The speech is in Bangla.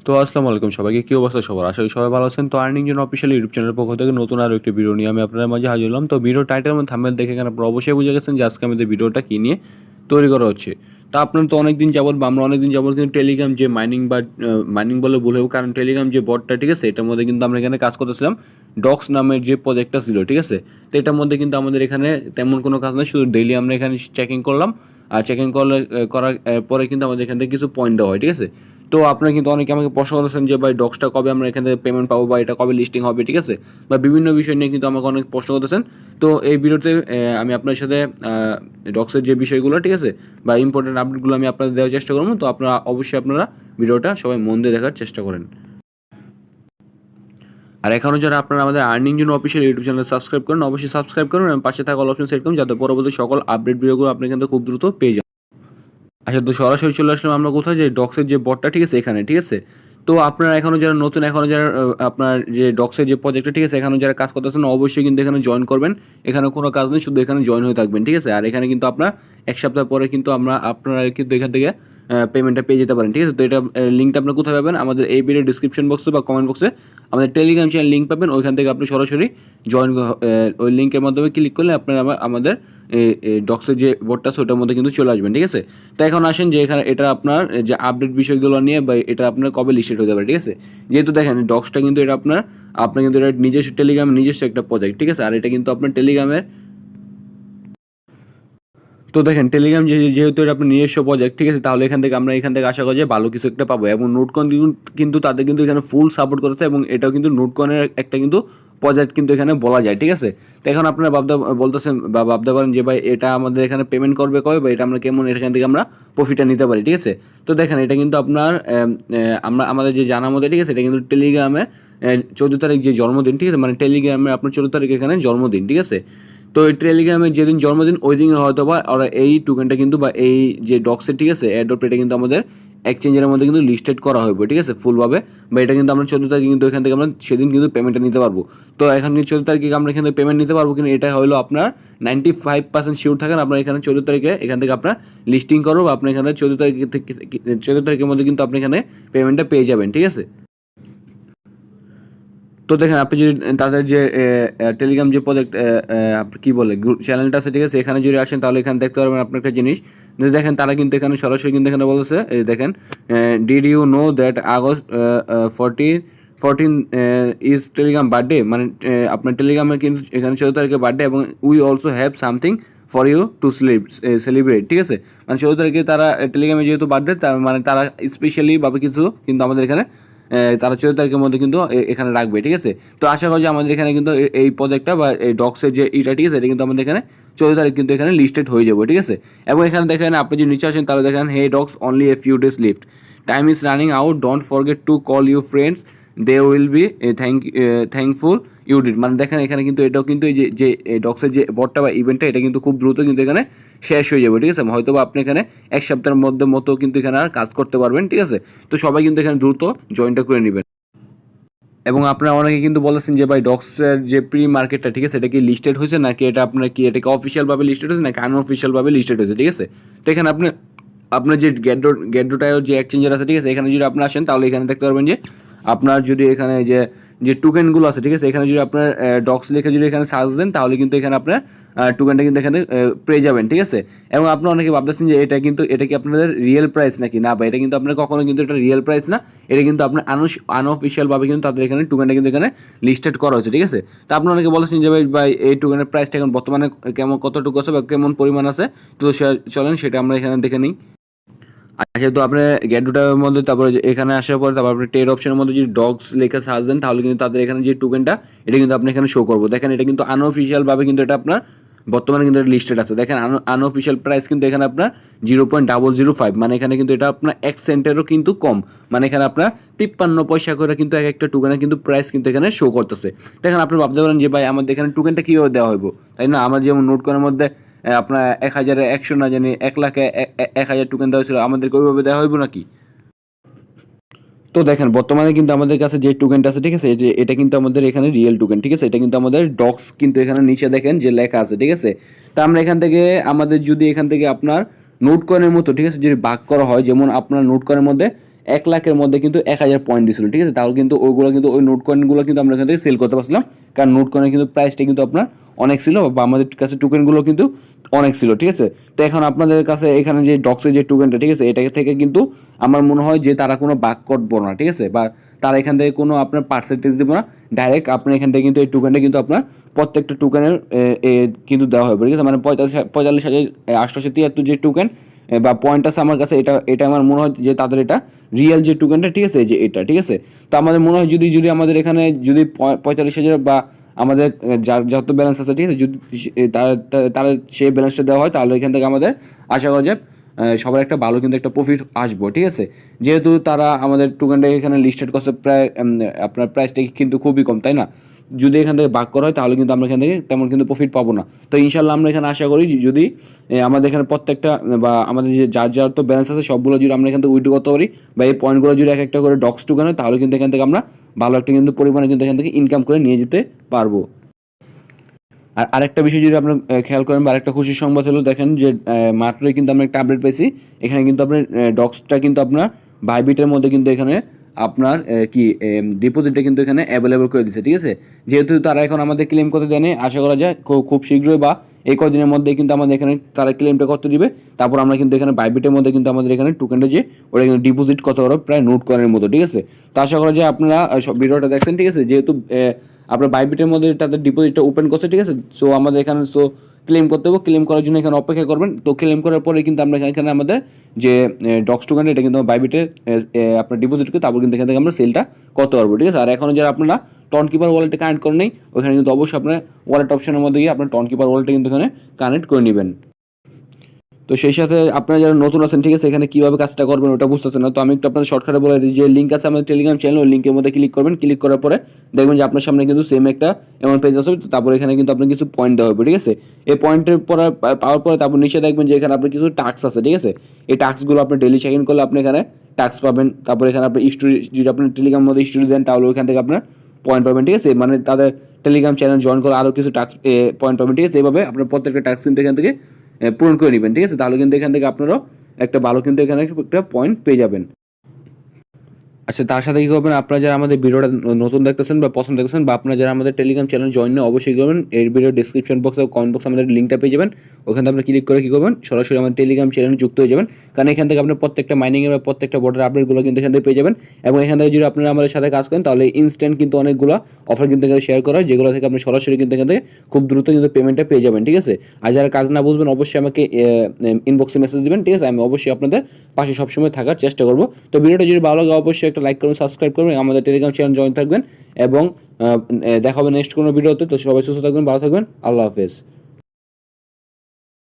তো আসসালামু আলাইকুম সবাইকে, কি অবস্থা সবার? আশা করি সবাই ভালো আছেন। তো আর্নিং জন্য অফিসিয়াল ইউটিউব চ্যানেলের পক্ষ থেকে নতুন আরও একটি ভিডিও নিয়ে আমি আপনাদের মাঝে হাজির হলাম। তো ভিডিও টাইটেল এবং থাম্বনেল দেখে এখানে আপনারা অবশ্যই বুঝে গেছেন যে আজকে আমাদের ভিডিওটা কী নিয়ে তৈরি করা হচ্ছে। তো আপনারা তো অনেকদিন যাবত বা আমরা অনেকদিন যাবত কিন্তু টেলিগ্রাম যে মাইনিং বা মাইনিং বলে ভুল হবে, কারণ টেলিগ্রাম যে বটটা, ঠিক আছে, এটার মধ্যে কিন্তু আমরা এখানে কাজ করতেছিলাম। ডক্স নামের যে প্রজেক্টটা ছিল, ঠিক আছে, তো এটার মধ্যে কিন্তু আমাদের এখানে তেমন কোনো কাজ নয়, শুধু ডেইলি আমরা এখানে চেকিং করলাম। আর চেকিং করার পরে কিন্তু আমাদের এখান থেকে কিছু পয়েন্ট দেওয়া হয়, ঠিক আছে। তো আপনারা কিন্তু অনেকে আমাকে প্রশ্ন করেছেন যে ভাই ডক্সটা কবে আমরা এখান থেকে পেমেন্ট পাবো বা এটা কবে লিস্টিং হবে, ঠিক আছে, বা বিভিন্ন বিষয় নিয়ে কিন্তু আমাকে অনেক প্রশ্ন করতেছেন। তো এই ভিডিওতে আমি আপনার সাথে ডক্সের যে বিষয়গুলো, ঠিক আছে, বা ইম্পর্টেন্ট আপডেটগুলো আমি আপনাদের দেওয়ার চেষ্টা করবো। তো আপনারা অবশ্যই ভিডিওটা সবাই মন দিয়ে দেখার চেষ্টা করেন। আর এখনও যারা আপনারা আমাদের আর্নিং জন্য অফিসিয়াল ইউটিউব চ্যানেল সাবস্ক্রাইব করেন, অবশ্যই সাবস্ক্রাইব করুন এবং পাশে থাকা অল অপশন সেট করুন, যাতে পরবর্তী সকল আপডেট ভিডিওগুলো আপনি কিন্তু খুব দ্রুত পেয়ে যান। আচ্ছা, তো সরাসরি চলে আসলাম আমরা কোথায়, যে ডক্সের যে বটটা, ঠিক আছে, এখানে, ঠিক আছে। তো আপনারা এখনও যারা নতুন, এখনও যারা আপনার যে ডক্সের যে প্রজেক্টটা, ঠিক আছে, এখনও যারা কাজ করতেছেন অবশ্যই কিন্তু এখানে জয়েন করবেন। এখানে কোনো কাজ নেই, শুধু এখানে জয়েন হয়ে থাকবেন, ঠিক আছে। আর এখানে কিন্তু আপনার এক সপ্তাহ পরে কিন্তু আপনারা কিন্তু এখান থেকে পেমেন্টটা পেয়ে যেতে পারেন, ঠিক আছে। তো এটা লিঙ্কটা আপনার কোথায় পাবেন? আমাদের এই ভিডিও ডিসক্রিপশন বক্সে বা কমেন্ট বক্সে আমাদের টেলিগ্রাম চ্যানেল লিঙ্ক পাবেন। ওইখান থেকে আপনি সরাসরি জয়েন, ওই লিঙ্কের মাধ্যমে ক্লিক করলে আপনারা আমাদের ডক্সের যে বোর্ডটা আছে ওটার মধ্যে কিন্তু চলে আসবেন, ঠিক আছে। তো এখন আসেন যে এখানে এটা আপনার যে আপডেট বিষয়গুলো নিয়ে বা এটা আপনার কবে লিস্টেড হতে পারে, ঠিক আছে। যেহেতু দেখেন ডক্সটা কিন্তু এটা আপনার কিন্তু এটা নিজস্ব টেলিগ্রামের নিজস্ব একটা প্রজেক্ট, ঠিক আছে। আর এটা কিন্তু আপনার টেলিগ্রামের, তো দেখেন টেলিগ্রাম যেহেতু এটা আপনার নিজস্ব প্রজেক্ট, ঠিক আছে, তাহলে এখান থেকে আশা করি যে ভালো কিছু একটা পাবো। এবং নোটকয়েন কিন্তু তাদের কিন্তু এখানে ফুল সাপোর্ট করেছে এবং এটাও কিন্তু নোটকয়েনের একটা কিন্তু প্রজেক্ট কিন্তু এখানে বলা যায়, ঠিক আছে। তো এখন আপনারা বলতেছেন বা ভাবতে পারেন যে ভাই এটা আমাদের এখানে পেমেন্ট করবে কবে বা এটা আমরা কেমন এখান থেকে আমরা প্রফিটটা নিতে পারি, ঠিক আছে। তো দেখেন এটা কিন্তু আপনার আমাদের যে জানা মতো, ঠিক আছে, এটা কিন্তু টেলিগ্রামের 14 তারিখ যে জন্মদিন, ঠিক আছে, মানে টেলিগ্রামের আপনার 14 তারিখ এখানে জন্মদিন, ঠিক আছে। তো এই টেলিগ্রামের যেদিন জন্মদিন ওই দিন হয়তো বা ওরা এই টোকেনটা কিন্তু বা এই যে ডক্সের, ঠিক আছে, এয়ারড্রপ, এটা কিন্তু আমাদের এক্সচেঞ্জের মধ্যে কিন্তু লিস্টেড করা হবে, ঠিক আছে, ফুলভাবে। বা এটা কিন্তু আমরা 14 তারিখে কিন্তু এখান থেকে আমরা সেদিন কিন্তু পেমেন্টটা নিতে পারবো। তো এখন 14 তারিখে আমরা এখান থেকে পেমেন্ট নিতে পারবো, কিন্তু এটা হলো আপনার 95% শিওর থাকেন আপনার এখানে 14 তারিখে এখান থেকে আপনার লিস্টিং করবো বা আপনি এখানে 14 তারিখের মধ্যে কিন্তু আপনি এখানে পেমেন্টটা পেয়ে যাবেন, ঠিক আছে। তো দেখেন আপনি যদি তাদের যে টেলিগ্রাম যে প্রজেক্ট কী বলে চ্যানেলটা আছে, ঠিক আছে, এখানে যদি আসেন তাহলে এখানে দেখতে পারবেন আপনার একটা জিনিস যে দেখেন তারা কিন্তু এখানে সরাসরি কিন্তু এখানে বলেছে, এই দেখেন, did you know that August 14 is Telegram birthday, মানে আপনার টেলিগ্রামের কিন্তু এখানে 14 তারিখে বার্থডে এবং we also have something for you to celebrate, ঠিক আছে। মানে 14 তারিখে তারা টেলিগ্রামে যেহেতু বার্থডে, তার মানে তারা স্পেশালিভাবে কিছু কিন্তু আমাদের এখানে তারা 14 তারিখের মধ্যে কিন্তু এখানে রাখবে, ঠিক আছে। তো আশা করি যে আমাদের এখানে কিন্তু এই প্রজেক্টটা বা এই ডক্সের যে ইটা, ঠিক আছে, এটা কিন্তু আমাদের এখানে 14 তারিখ কিন্তু এখানে লিস্টেড হয়ে যাবে, ঠিক আছে। এবং এখানে দেখেন আপনি যদি নিচে আসেন তাহলে দেখেন hey docs only a few days left, time is running out, don't forget to call you friends, they will be thankful you did. মানে দেখেন এখানে কিন্তু এটাও কিন্তু এই যে ডক্সের যে বটটা বা ইভেন্টটা, এটা কিন্তু খুব দ্রুত কিন্তু এখানে শেষ হয়ে যাবে, ঠিক আছে। হয়তো বা আপনি এখানে এক সপ্তাহের মতো কিন্তু এখানে আর কাজ করতে পারবেন, ঠিক আছে। তো সবাই কিন্তু এখানে দ্রুত জয়েনটা করে নেবেন। এবং আপনারা অনেকে কিন্তু বলেছেন যে ভাই ডক্সের যে প্রি মার্কেটটা, ঠিক আছে, এটা কি লিস্টেড হয়েছে নাকি এটা আপনার কি এটাকে অফিসিয়ালভাবে লিস্টেড হয়েছে নাকি আনঅফিসিয়ালভাবে লিস্টেড হয়েছে, ঠিক আছে। তো এখানে আপনার যে গেড্রোটায়ও যে এক্সচেঞ্জার আছে, ঠিক আছে, এখানে যদি আপনি আসেন তাহলে এখানে দেখতে পারবেন যে আপনার যদি এখানে যে টোকেনগুলো আছে, ঠিক আছে, এখানে যদি আপনার ডক্স লিখে যদি এখানে সার্চ দেন তাহলে কিন্তু এখানে আপনার টোকেনটা কিন্তু এখানে পেয়ে যাবেন, ঠিক আছে। এবং আপনারা অনেকে ভাবতেছেন যে এটা কি আপনাদের রিয়েল প্রাইস নাকি, না, বা এটা কিন্তু আপনার কখনো কিন্তু এটা রিয়েল প্রাইস না, এটা কিন্তু আপনার আনঅফিসিয়ালভাবে কিন্তু তাদের এখানে টোকেনটা কিন্তু এখানে লিস্টেড করা হয়েছে, ঠিক আছে। তো আপনারা অনেকে বলেছেন যে ভাই এই টোকেনের প্রাইসটা এখন বর্তমানে কতটুকু আছে বা কেমন পরিমাণ আছে, তো চলেন সেটা আমরা এখানে দেখে নিই। আচ্ছা, তো আপনি গ্যাডুটার মধ্যে তারপরে এখানে আসার পরে তারপর আপনি ট্রেড অপশনের মধ্যে যদি ডগস লেখা সার্চ দেন তাহলে কিন্তু তাদের এখানে যে টোকেনটা এটা কিন্তু আপনি এখানে শো করবো। দেখেন এটা কিন্তু আনঅফিসিয়ালভাবে কিন্তু এটা আপনার বর্তমানে কিন্তু এটা লিস্টেড আছে। দেখেন আনঅফিসিয়াল প্রাইস কিন্তু এখানে আপনার 0.005, মানে এখানে কিন্তু এটা আপনার 1 সেন্টেরও কিন্তু কম, মানে এখানে আপনার 53 পয়সা করে কিন্তু এক একটা টোকেনের কিন্তু প্রাইস কিন্তু এখানে শো করতেছে। দেখেন আপনি ভাবতে পারেন যে ভাই আমাদের এখানে টোকেনটা কীভাবে দেওয়া হইব, তাই না? আমার যেমন নোট করার মধ্যে আপনার 1000 100 না জানি 1 লাখে 1000 টোকেন দেওয়া ছিল, আমাদেরকে ওইভাবে দেওয়া হইব নাকি? তো দেখেন বর্তমানে কিন্তু আমাদের কাছে যে টোকেনটা আছে, ঠিক আছে, যে এটা কিন্তু আমাদের এখানে রিয়েল টোকেন, ঠিক আছে, এটা কিন্তু আমাদের ডক্স কিন্তু এখানে নিচে দেখেন যে লেখা আছে, ঠিক আছে। তা আমরা এখান থেকে আমাদের যদি এখান থেকে আপনার নোট কয়েনের মতো, ঠিক আছে, যদি ভাগ করা হয়, যেমন আপনার নোট কয়েনের মধ্যে 1 লাখের মধ্যে কিন্তু 1000 পয়েন্ট দিছিল, ঠিক আছে। তাহলে কিন্তু ওইগুলো কিন্তু ওই নোট কয়েনগুলো কিন্তু আমরা এখান থেকে সেল করতে পারছিলাম, কারণ নোট কয়েনের কিন্তু প্রাইসটা কিন্তু আপনার অনেক ছিল বা আমাদের কাছে টোকেনগুলো কিন্তু অনেক ছিল, ঠিক আছে। তো এখন আপনাদের কাছে এখানে যে ডক্সের যে টোকেনটা, ঠিক আছে, এটা থেকে কিন্তু আমার মনে হয় যে তারা কোনো বাক করবো না, ঠিক আছে, বা তারা এখান থেকে কোনো আপনার পার্সেন্টেজ দেবো না, ডাইরেক্ট আপনার এখান থেকে কিন্তু এই টোকেনটা কিন্তু আপনার প্রত্যেকটা টোকেনের কিন্তু দেওয়া হবে, ঠিক আছে। মানে 45,873 যে টোকেন বা পয়েন্ট আছে আমার কাছে, এটা আমার মনে হয় যে তাদের এটা রিয়েল যে টোকেনটা, ঠিক আছে, যে এটা, ঠিক আছে। তো আমাদের মনে হয় যদি আমাদের এখানে যদি 45,000 বা আমাদের যার যত ব্যালেন্স আছে, ঠিক আছে, যদি তার সেই ব্যালেন্সটা দেওয়া হয়, তাহলে এখান থেকে আমাদের আশা করা যায় সবার একটা ভালো কিন্তু একটা প্রফিট আসবো, ঠিক আছে। যেহেতু তারা আমাদের টোকেনটা এখানে লিস্টেড করছে প্রায় আপনার প্রাইসটা কিন্তু খুবই কম, তাই না। যদি এখান থেকে ভাগ করা হয় তাহলে কিন্তু আমরা এখান থেকে তেমন কিন্তু প্রফিট পাবো না। তো ইনশাল্লাহ আমরা এখানে আশা করি যদি আমাদের এখানে প্রত্যেকটা বা আমাদের যে যার তো ব্যালেন্স আছে সবগুলো যদি আমরা এখান থেকে উইথড্র করতে পারি বা এই পয়েন্টগুলো যদি এক একটা করে ডক্স টোকেন হয়, তাহলে কিন্তু এখান থেকে আমরা ভালো একটা কিন্তু পরিমাণে কিন্তু এখান থেকে ইনকাম করে নিয়ে যেতে পারবো। আর আরেকটা বিষয় যদি আপনার খেয়াল করেন বা আরেকটা খুশির সংবাদ হলো, দেখেন যে মাত্রই কিন্তু আমরা একটা আপডেট পেয়েছি। এখানে কিন্তু আপনার ডক্সটা কিন্তু আপনার বাইবিটের মধ্যে কিন্তু এখানে আপনার কি ডিপোজিটটা কিন্তু এখানে অ্যাভেলেবল করে দিচ্ছে, ঠিক আছে। যেহেতু তারা এখন আমাদের ক্লেম করতে দেয়নি, আশা করা যায় খুব শীঘ্রই বা এই কদিনের মধ্যে কিন্তু আমাদের এখানে তারা ক্লেমটা করতে দিবে। তারপর আমরা কিন্তু এখানে বাইবিটের মধ্যে কিন্তু আমাদের এখানে টোকেনটা যে ওটা কিন্তু ডিপোজিট করতে পারবো প্রায় নোট করার মতো, ঠিক আছে। তো আশা করা যায় আপনারা সব ভিডিওটা দেখছেন, ঠিক আছে। যেহেতু আপনার বাইবিটের মধ্যে তাদের ডিপোজিটটা ওপেন করছে, ঠিক আছে। সো আমাদের এখানে ক্লেম করতে হবে, ক্লেম করার জন্য এখানে অপেক্ষা করবেন। তো ক্লেম করার পরে কিন্তু আমরা এখানে আমাদের যে ডক্স টোকেন এটা কিন্তু বাইবিটে আপনার ডিপোজিট করে তারপর কিন্তু এখান থেকে আমরা সেলটা করতে পারবো, ঠিক আছে। আর এখনও যারা আপনারা টন কিপার ওয়ালেটে কানেক্ট করেন নেই, ওখানে কিন্তু অবশ্যই আপনার ওয়ালেট অপশনের মধ্যে গিয়ে আপনার টন কিপার ওয়ালেটে কিন্তু এখানে কানেক্ট করে নেবেন। তো সেই সাথে আপনারা যারা নতুন আছেন, ঠিক আছে, এখানে কীভাবে কাজটা করবেন ওটা বুঝতেছেন না, তো আমি একটু আপনাদের শর্টকাটে বলে দিই। যে লিঙ্ক আছে আমাদের টেলিগ্রাম চ্যানেল, ওই লিঙ্কের মধ্যে ক্লিক করবেন। ক্লিক করার পরে দেখবেন যে আপনার সামনে কিন্তু সেম একটা এমন পেজ আসবে। তারপর এখানে কিন্তু আপনার কিছু পয়েন্ট দেওয়া হবে, ঠিক আছে। এই পয়েন্টের পর পাওয়ার পরে তারপর নিচে দেখবেন যে এখানে আপনার কিছু টাস্ক আছে, ঠিক আছে। এই টাস্কগুলো আপনি ডেলি চেক ইন করলে আপনি এখানে টাস্ক পাবেন। তারপর এখানে আপনি স্টোরি যদি আপনার টেলিগ্রাম মধ্যে স্টোরি দেন তাহলে ওইখান থেকে আপনার পয়েন্ট পাবেন, ঠিক আছে। মানে তাদের টেলিগ্রাম চ্যানেল জয়েন করে আরও কিছু টাস্ক পয়েন্ট পাবেন, ঠিক আছে। এইভাবে আপনার প্রত্যেকটা টাস্ক কিন্তু এখান থেকে পূরণ করে নেবেন, ঠিক আছে। তাহলে কিন্তু এখান থেকে আপনারাও একটা ভালো কিন্তু এখানে একটা পয়েন্ট পেয়ে যাবেন। আচ্ছা, তার সাথে কী করবেন, আপনারা যারা আমাদের ভিডিওটা নতুন দেখতেছেন বা পছন্দ দেখতেছেন বা আপনারা যারা আমাদের টেলিগ্রাম চ্যানেল জয়েন নেই অবশ্যই করবেন। এই ভিডিও ডিসক্রিপশন বক্সে কমেন্ট বক্সে আমাদের লিঙ্কটা পেয়ে যাবেন। ওখানে আপনি ক্লিক করে কী করবেন, সরাসরি আমাদের টেলিগ্রাম চ্যানেলে যুক্ত হয়ে যাবেন। কারণ এখান থেকে আপনার প্রত্যেকটা মাইনিংয়ের বা প্রত্যেকটা বোর্ডের আপডেটগুলো কিন্তু এখান থেকে পেয়ে যাবেন। এবং এখান থেকে যদি আপনারা আমাদের সাথে কাজ করেন তাহলে ইনস্ট্যান্ট কিন্তু অনেকগুলো অফার কিন্তু এখানে শেয়ার করা হয়, যেগুলো থেকে আপনি সরাসরি কিন্তু এখান থেকে খুব দ্রুত কিন্তু পেমেন্টটা পেয়ে যাবেন, ঠিক আছে। আর যারা কাজ না বুঝবেন অবশ্যই আমাকে ইনবক্সে মেসেজ দেবেন, ঠিক আছে। আমি অবশ্যই আপনাদের পাশে সবসময় থাকার চেষ্টা করবো। তো ভিডিওটা যদি ভালো লাগে অবশ্যই একটা লাইক করবেন, সাবস্ক্রাইব করবেন, আমাদের টেলিগ্রাম চ্যানেল জয়েন থাকবেন এবং দেখা হবে নেক্সট কোনো ভিডিওতে। তো সবাই সুস্থ থাকবেন, ভালো থাকবেন, আল্লাহ হাফেজ।